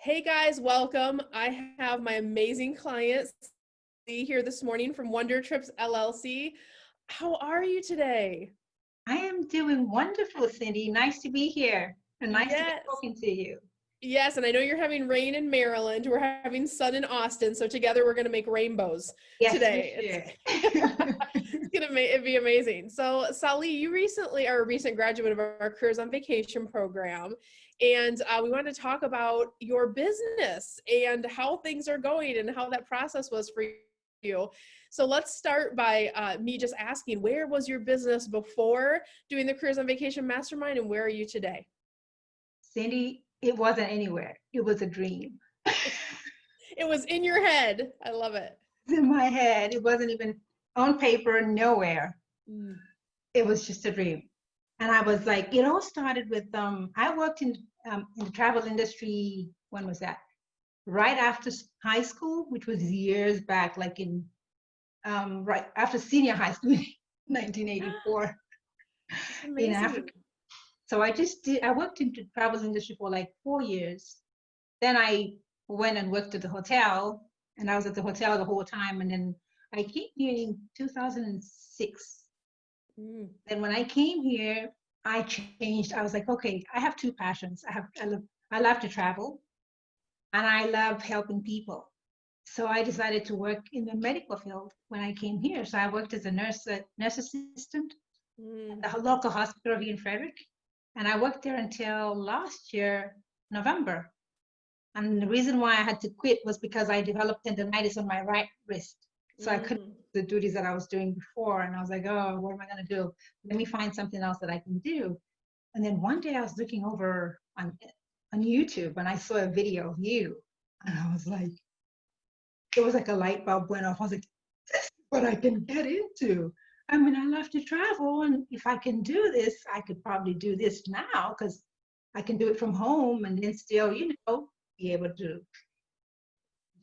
Hey guys, welcome. I have my amazing client Lee here this morning from Wonder Trips LLC. How are you today? I am doing wonderful, Cyndi. Nice to be here and nice to be Yes. talking to you. Yes, and I know you're having rain in Maryland. We're having sun in Austin, so together we're going to make rainbows Yes, we today. should. It's going to it'd be amazing. So, Salai, you recently are a recent graduate of our Careers on Vacation program, and we wanted to talk about your business and how things are going and how that process was for you. So let's start by me just asking, where was your business before doing the Careers on Vacation Mastermind, and where are you today? Cyndi, it wasn't anywhere. It was a dream. It was in your head. I love it. It's in my head. It wasn't even on paper, nowhere. Mm. It was just a dream. And I was like, it all started with I worked in the travel industry. When was that? Right after high school, which was years back, like in right after senior high school, 1984 in Amazing. Africa. So I worked in the travel industry for like 4 years. Then I went and worked at the hotel, and I was at the hotel the whole time. And then I came here in 2006. Mm. Then when I came here, I changed. I was like, okay, I have two passions. I love to travel, and I love helping people. So I decided to work in the medical field when I came here. So I worked as a nurse assistant Mm. at the local hospital here in Frederick. And I worked there until last year, November. And the reason why I had to quit was because I developed tendonitis on my right wrist. So I couldn't Mm. do the duties that I was doing before. And I was like, oh, what am I going to do? Let me find something else that I can do. And then one day I was looking over on YouTube and I saw a video of you. And I was like, it was like a light bulb went off. I was like, this is what I can get into. I mean, I love to travel. And if I can do this, I could probably do this now because I can do it from home and then still, be able to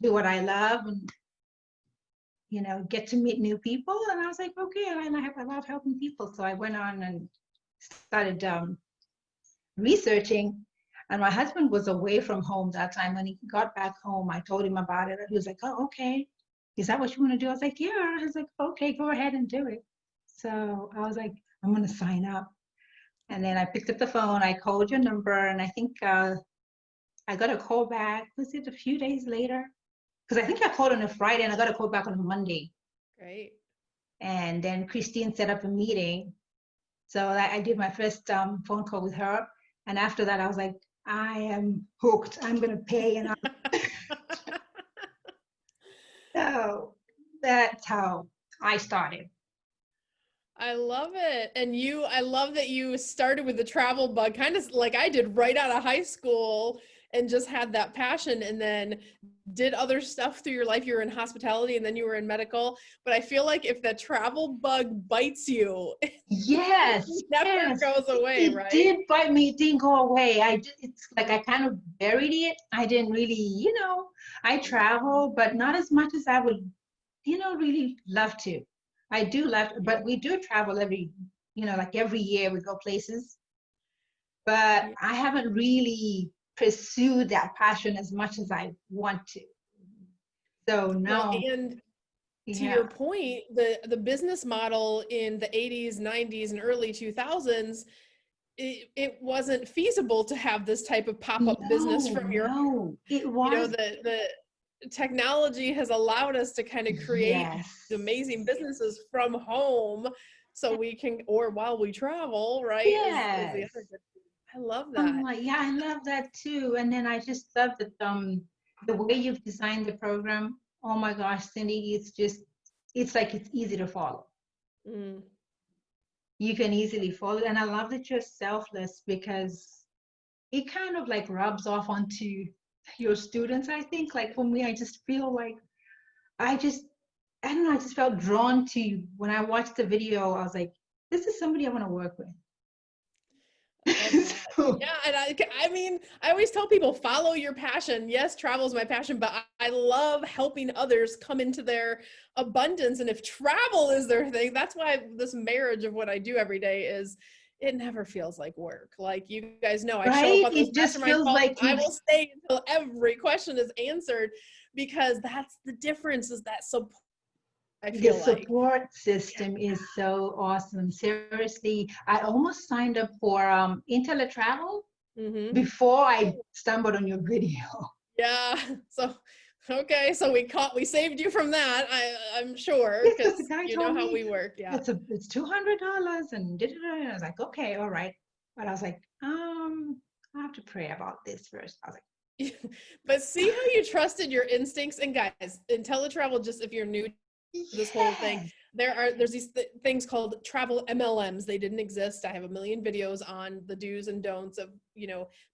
do what I love and, get to meet new people. And I was like, okay, and I love helping people. So I went on and started researching. And my husband was away from home that time. When he got back home, I told him about it. And he was like, oh, okay. Is that what you want to do? I was like, yeah. I was like, okay, go ahead and do it. So I was like, I'm going to sign up. And then I picked up the phone. I called your number. And I think I got a call back. Was it a few days later? Because I think I called on a Friday and I got a call back on a Monday. Great. And then Christine set up a meeting. So I did my first phone call with her. And after that, I was like, I am hooked. I'm going to pay. And so that's how I started. I love it. I love that you started with the travel bug, kind of like I did right out of high school and just had that passion and then did other stuff through your life. You were in hospitality and then you were in medical. But I feel like if the travel bug bites you, it Yes, never yes. goes away, It right? did bite me. It didn't go away. It's like I kind of buried it. I didn't really, I travel, but not as much as I would, really love to. I do love, but we do travel like every year we go places, but Yeah. I haven't really pursued that passion as much as I want to. So Well, no, and to yeah, your point, the business model in the 80s, 90s, and early 2000s, it wasn't feasible to have this type of pop-up business no, from your, no, it you know, was, the technology has allowed us to kind of create yes, amazing businesses from home so we can, or while we travel, right? Is the yes. other good thing. I love I'm that. like, yeah, I love that too. And then I just love that the way you've designed the program. Oh my gosh, Cyndi, it's like it's easy to follow. Mm. You can easily follow. And I love that you're selfless because it kind of like rubs off onto your students, I think. Like for me, I just feel like I just I don't know, I just felt drawn to you. When I watched the video, I was like, this is somebody I want to work I love with. that. So Yeah, and I mean, I always tell people follow your passion. Yes, travel is my passion, but I love helping others come into their abundance. And if travel is their thing, that's why this marriage of what I do every day is it never feels like work. Like you guys know, I show up Right? on those It just mastermind feels calls. like I you, will stay until every question is answered because that's the difference is that support, I the feel like. support system is so awesome. Seriously, I almost signed up for IntelliTravel Mm-hmm. before I stumbled on your video. Yeah. So, okay. So we saved you from that. I'm sure Because the because guy you told know how me we work. Yeah. it's $200 and da-da-da. And I was like, okay, all right. But I was like, I have to pray about this first. I was like, But see how you trusted your instincts. And guys, in teletravel, just if you're new to this whole thing, yes, there's these things called travel MLMs. They didn't exist. I have a million videos on the do's and don'ts of,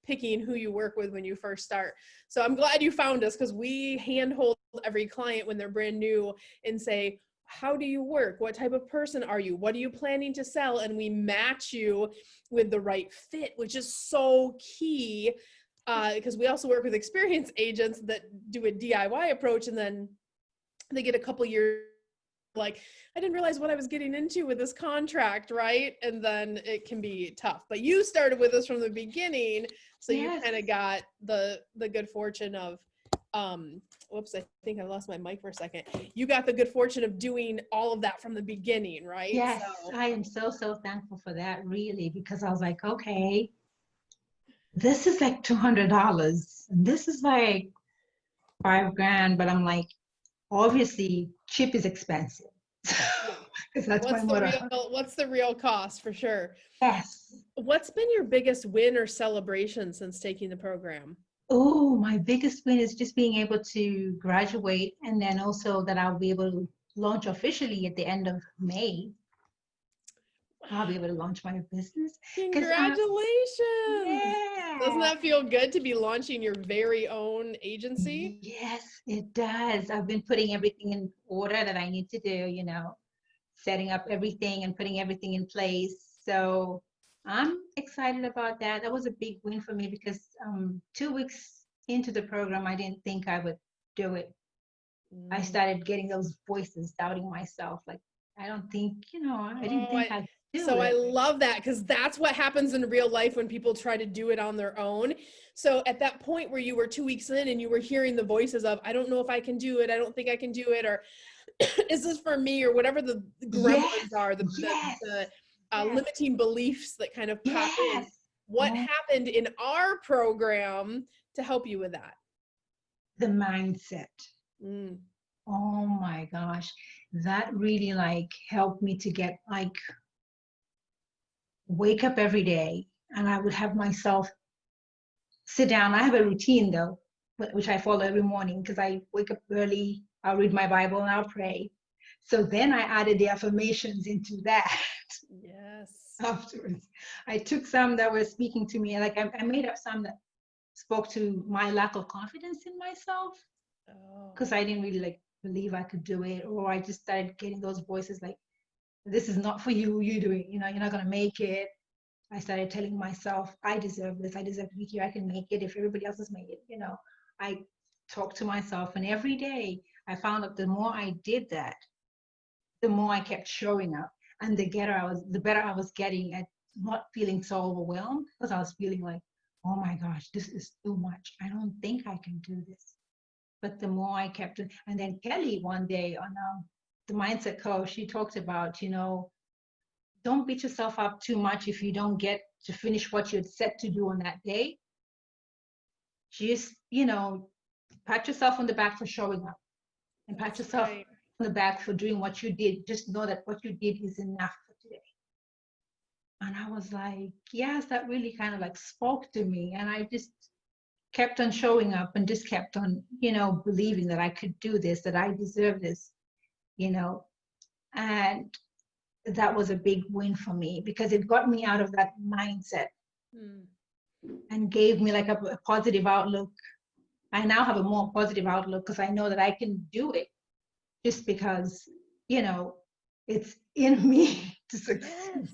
picking who you work with when you first start. So I'm glad you found us because we handhold every client when they're brand new and say, how do you work? What type of person are you? What are you planning to sell? And we match you with the right fit, which is so key because we also work with experienced agents that do a DIY approach and then they get a couple years like, I didn't realize what I was getting into with this contract, right? And then it can be tough. But you started with us from the beginning, so you yes, kind of got the good fortune of whoops, I think I lost my mic for a second. You got the good fortune of doing all of that from the beginning, right? yes. So I am so, so thankful for that, really, because I was like, okay, this is like $200 and this is like 5 grand, but I'm like, obviously, chip is expensive. yeah. Because that's my motto. What's the real cost for sure? Yes. What's been your biggest win or celebration since taking the program? Oh, my biggest win is just being able to graduate and then also that I'll be able to launch officially at the end of May. I'll be able to launch my business. Because Congratulations. Doesn't yeah. that feel good to be launching your very own agency? Yes, it does. I've been putting everything in order that I need to do, setting up everything and putting everything in place. So I'm excited about that. That was a big win for me because 2 weeks into the program, I didn't think I would do it. I Mm. started getting those voices doubting myself. Like, I don't think, I didn't Oh, think I could do so I it. love that because that's what happens in real life when people try to do it on their own. So at that point where you were 2 weeks in and you were hearing the voices of, I don't know if I can do it, I don't think I can do it, or is this for me, or whatever the Yes, gremlins are, yes, the yes, limiting beliefs that kind of pop in. yes. What Oh, happened in our program to help you with that? the mindset. Mm. Oh my gosh. That really like helped me to get like wake up every day and I would have myself sit down. I have a routine though, which I follow every morning because I wake up early, I'll read my Bible and I'll pray. So then I added the affirmations into that Yes. afterwards. I took some that were speaking to me, like I made up some that spoke to my lack of confidence in myself Oh. because I didn't really like believe I could do it, or I just started getting those voices like, this is not for you, you do it, you're not gonna make it. I started telling myself, I deserve this. I deserve to be here. I can make it if everybody else has made it. I talked to myself, and every day I found out the more I did that, the more I kept showing up, and the better I was getting at not feeling so overwhelmed because I was feeling like, oh my gosh, this is too much. I don't think I can do this. But the more I kept it, and then Kelly one day on the mindset coach, she talked about, don't beat yourself up too much if you don't get to finish what you had set to do on that day. Just, pat yourself on the back for showing up and pat That's yourself right. on the back for doing what you did. Just know that what you did is enough for today. And I was like, yes, that really kind of like spoke to me. And I just kept on showing up and just kept on, believing that I could do this, that I deserve this, you know. And that was a big win for me because it got me out of that mindset Mm. and gave me like a positive outlook. I now have a more positive outlook because I know that I can do it just because, you know, it's in me to succeed. Yes.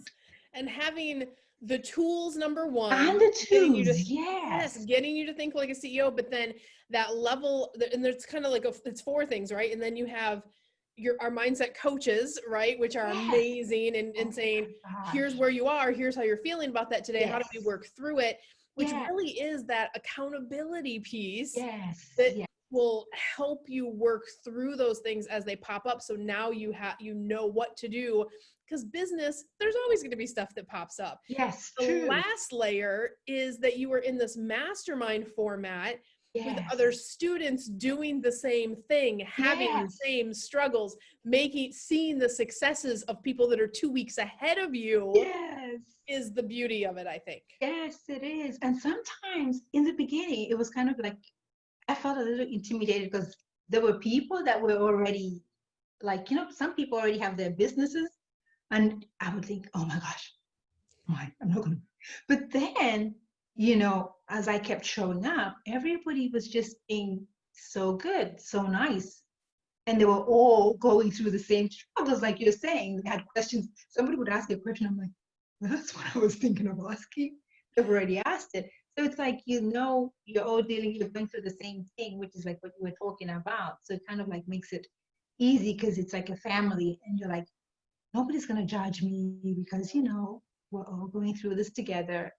And having the tools, number And one, the getting you to, twos, yes, yes. getting you to think like a CEO, but then that level, and there's kind of like, it's four things, right? And then you have our mindset coaches, right? Which are amazing, and saying, here's where you are, here's how you're feeling about that today. How do we work through it? Which really is that accountability piece that will help you work through those things as they pop up. So now you know what to do, because business, there's always going to be stuff that pops up. The last layer is that you are in this mastermind format with other students doing the same thing, having the same struggles, seeing the successes of people that are 2 weeks ahead of you. Is the beauty of it, I think. Yes, it is. And sometimes in the beginning, it was kind of like, I felt a little intimidated because there were people that were already like, some people already have their businesses. And I would think, oh my gosh, I'm not going to. But then, as I kept showing up, everybody was just being so good, so nice. And they were all going through the same struggles, like you're saying. They had questions. Somebody would ask a question. I'm like, well, that's what I was thinking of asking. They've already asked it. So it's like, you're all you're going through the same thing, which is like what you were talking about. So it kind of like makes it easy because it's like a family. And you're like, nobody's going to judge me because, we're all going through this together.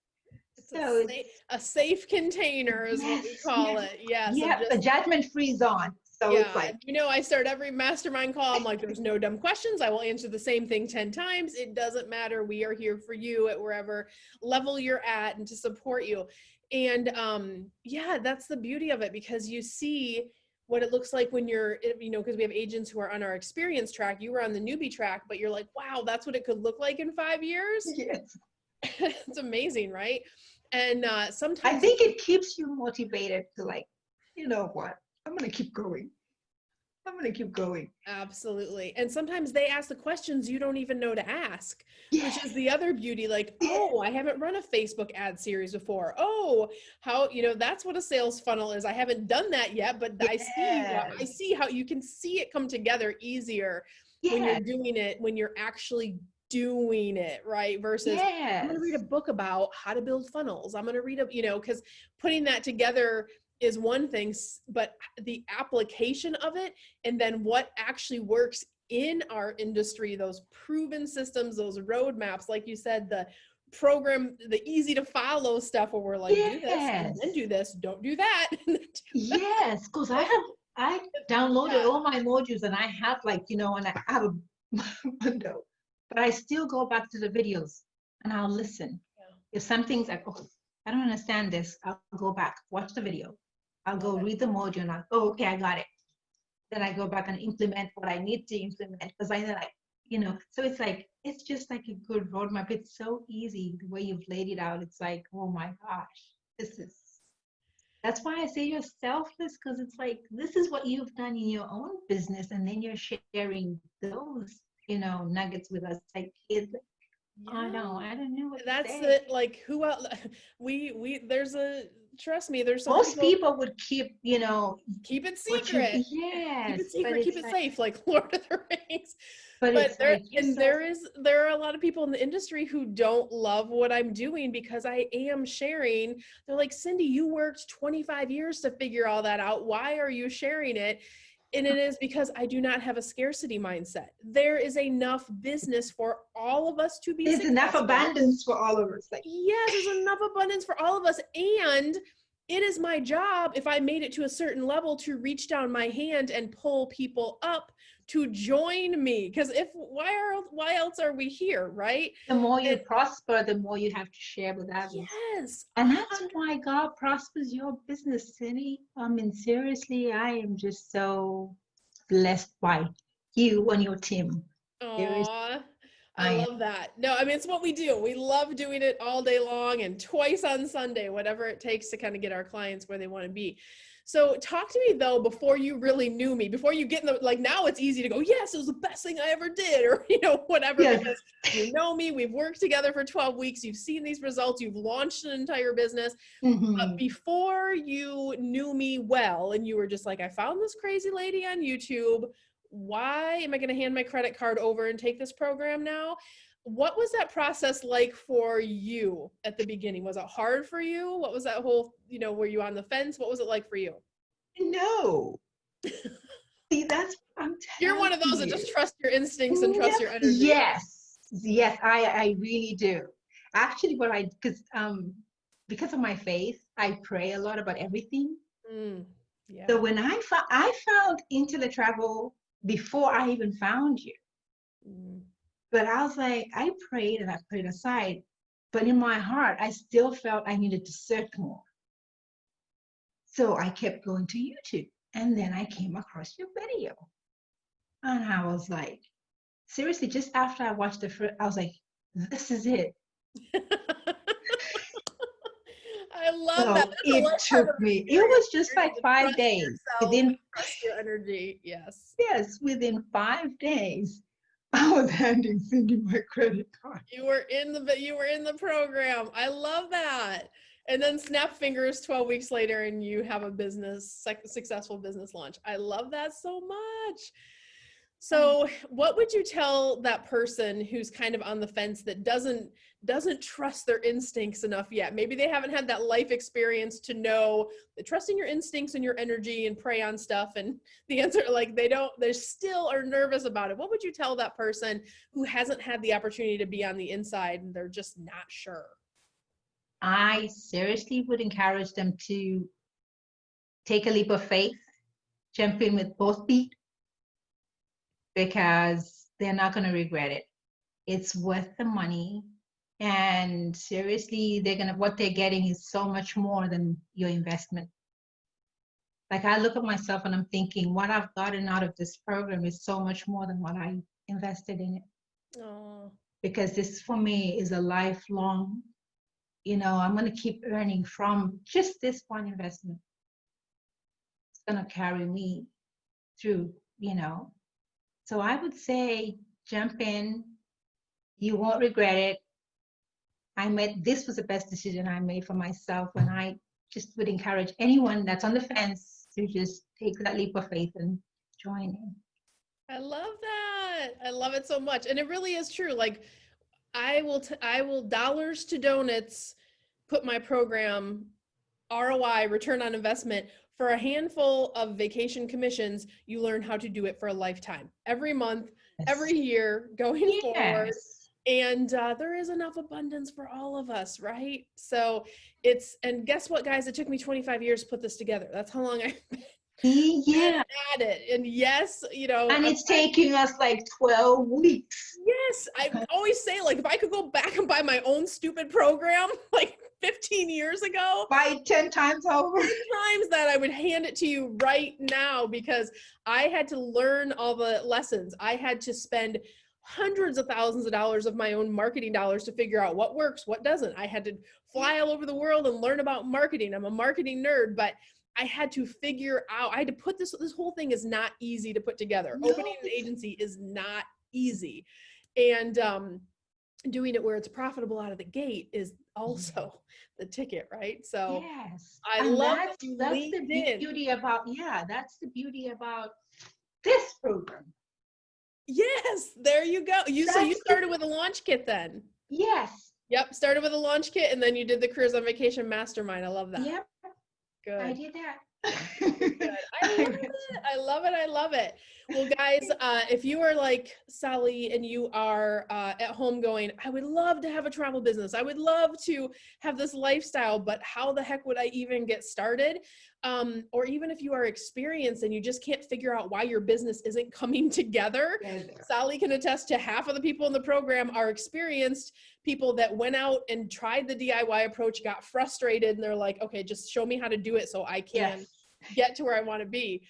So a safe container is what we call it. Yes. Yeah, a judgment-free zone. So it's like, I start every mastermind call. I'm like, there's no dumb questions. I will answer the same thing 10 times. It doesn't matter. We are here for you at wherever level you're at and to support you. And that's the beauty of it, because you see what it looks like when you're, because we have agents who are on our experience track. You were on the newbie track, but you're like, wow, that's what it could look like in 5 years. Yes. It's amazing, right? And sometimes I think it keeps you motivated to like, you know what? I'm going to keep going. Absolutely. And sometimes they ask the questions you don't even know to ask, which is the other beauty. Like, oh, I haven't run a Facebook ad series before. Oh, how, that's what a sales funnel is. I haven't done that yet, but I see how you can see it come together easier when you're doing it, when you're actually doing it, right? Versus I'm going to read a book about how to build funnels. I'm going to read because putting that together is one thing, but the application of it, and then what actually works in our industry, those proven systems, those roadmaps, like you said, the program, the easy to follow stuff where we're like, do this and then do this, don't do that. Yes, because I downloaded all my modules and I have and I have a window, but I still go back to the videos and I'll listen. If something's like, oh, I don't understand this, I'll go back, watch the video. I'll go read the module and I'll go, okay, I got it. Then I go back and implement what I need to implement, because I know, so it's just like a good roadmap. It's so easy the way you've laid it out. It's like, oh my gosh, that's why I say you're selfless, because it's like, this is what you've done in your own business. And then you're sharing those, nuggets with us. Like, kids. I don't know what that's to say. it. Like, who else? Trust me, there's some most people would keep keep it secret. Keep it secret, keep it safe, like Lord of the Rings. But there are a lot of people in the industry who don't love what I'm doing, because I am sharing. They're like, Cyndi, you worked 25 years to figure all that out. Why are you sharing it? And it is because I do not have a scarcity mindset. There is enough business for all of us to be successful. There's enough abundance for all of us. Yes, there's enough abundance for all of us. And it is my job, if I made it to a certain level, to reach down my hand and pull people up to join me. Because why else are we here, right? The more you prosper, the more you have to share with others. Yes. And that's why God prospers your business, Cyndi. I mean, seriously, I am just so blessed by you and your team. Aww. I love that. No, I mean, it's what we do. We love doing it all day long and twice on Sunday, whatever it takes to kind of get our clients where they want to be. So talk to me though, before you really knew me, before you get in now it's easy to go, yes, it was the best thing I ever did, or, whatever, because you know me, we've worked together for 12 weeks. You've seen these results. You've launched an entire business. But before you knew me well, and you were just like, I found this crazy lady on YouTube. Why am I going to hand my credit card over and take this program now? What was that process like for you at the beginning? Was it hard for you? What was that whole, were you on the fence? What was it like for you? No. See, that's what I'm You're one of telling those that just you. trust your instincts and trust your energy. Yes, yes, I really do. Actually, because of my faith, I pray a lot about everything. Mm, So yeah. when I found into the travel before I even found you, Mm. but I was like, I prayed and I prayed aside, but in my heart, I still felt I needed to search more. So I kept going to YouTube, and then I came across your video, and I was like, seriously, just after I watched the first, I was like, this is it. I love that. So That's a it lifetime of took me, it experience. was just Learning like to 5 days. yourself and trust your energy. Yes. Yes, within 5 days, I was handing Cyndi my credit card. You were in the program. I love that. And then snap fingers 12 weeks later and you have a successful business launch. I love that so much. So, what would you tell that person who's kind of on the fence that doesn't trust their instincts enough yet? Maybe they haven't had that life experience to know that trusting your instincts and your energy and prey on stuff, and the answer, like, they still are nervous about it. What would you tell that person who hasn't had the opportunity to be on the inside and they're just not sure? I seriously would encourage them to take a leap of faith, jump in with both feet, because they're not going to regret it. It's worth the money. And seriously, what they're getting is so much more than your investment. Like, I look at myself and I'm thinking, what I've gotten out of this program is so much more than what I invested in it. Oh, Because this for me is a lifelong, I'm going to keep earning from just this one investment. It's going to carry me through, you know. So I would say jump in. You won't regret it. This was the best decision I made for myself. And I just would encourage anyone that's on the fence to just take that leap of faith and join in. I love that. I love it so much. And it really is true. Like, I will dollars to donuts put my program ROI, return on investment, for a handful of vacation commissions. You learn how to do it for a lifetime, every month, every Yes. year going forward. Yes. And there is enough abundance for all of us, right? So and guess what, guys? It took me 25 years to put this together. That's how long I've been Yeah. at it. And yes, And it's taking us like 12 weeks. yes, I always say, like, if I could go back and buy my own stupid program, like 15 years ago, Buy 10 times over. 10 times that, I would hand it to you right now, because I had to learn all the lessons. I had to spend hundreds of thousands of dollars of my own marketing dollars to figure out what works, what doesn't. I had to fly all over the world and learn about marketing. I'm a marketing nerd, but I had to figure out, I had to put this whole thing is not easy to put together. No. Opening an agency is not easy. And doing it where it's profitable out of the gate is also the ticket, right? So Yes. I And love that's that you that's leaned the in. beauty about, that's the beauty about this program. Yes, there you go. So you That's started with a launch kit then. yes. Yep, started with a launch kit and then you did the Careers on Vacation Mastermind. I love that. Yep. I Good. did that. Good. I love it. I love it. I love it. Well, guys, if you are like Sally and you are at home going, I would love to have a travel business. I would love to have this lifestyle, but how the heck would I even get started? Or even if you are experienced and you just can't figure out why your business isn't coming together, Sally can attest to half of the people in the program are experienced people that went out and tried the DIY approach, got frustrated, and they're like, okay, just show me how to do it so I can get to where I want to be.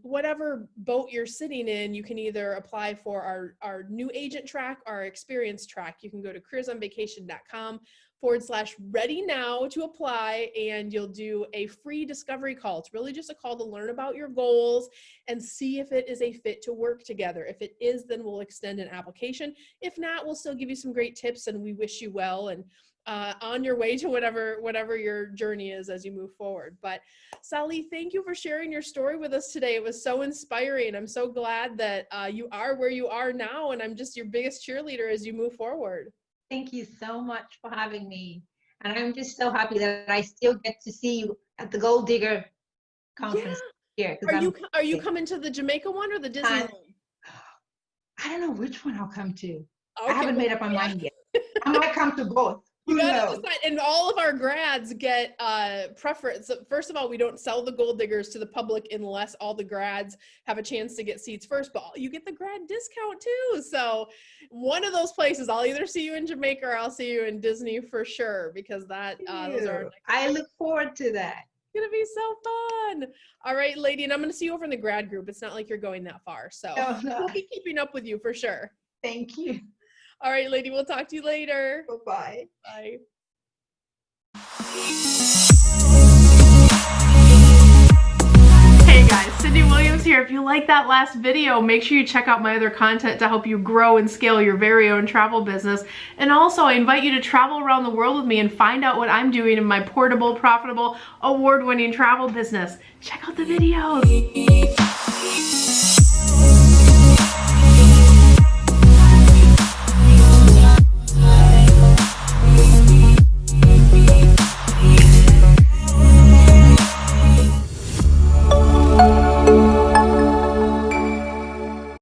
Whatever boat you're sitting in, you can either apply for our new agent track, our experience track. You can go to careersonvacation.com/ready now to apply, and you'll do a free discovery call. It's really just a call to learn about your goals and see if it is a fit to work together. If it is, then we'll extend an application. If not, we'll still give you some great tips, and we wish you well and on your way to whatever your journey is as you move forward. But Sally, thank you for sharing your story with us today. It was so inspiring. I'm so glad that you are where you are now, and I'm just your biggest cheerleader as you move forward. Thank you so much for having me. And I'm just so happy that I still get to see you at the Gold Digger Yeah, conference. here. Because Are you coming to the Jamaica one or the Disney one? I don't know which one I'll come to. Okay, I haven't made up my mind yet. I might come to both. You Who gotta knows? decide. And all of our grads get preference. First of all, we don't sell the gold diggers to the public unless all the grads have a chance to get seats first, but you get the grad discount too. So one of those places, I'll either see you in Jamaica or I'll see you in Disney for sure, because those are I look forward to that. It's gonna be so fun. All right, lady, and I'm gonna see you over in the grad group. It's not like you're going that far, so No. we'll be keeping up with you for sure. Thank you. All right, lady, we'll talk to you later. Bye-bye. Bye. Hey guys, Cyndi Williams here. If you like that last video, make sure you check out my other content to help you grow and scale your very own travel business. And also, I invite you to travel around the world with me and find out what I'm doing in my portable, profitable, award-winning travel business. Check out the videos.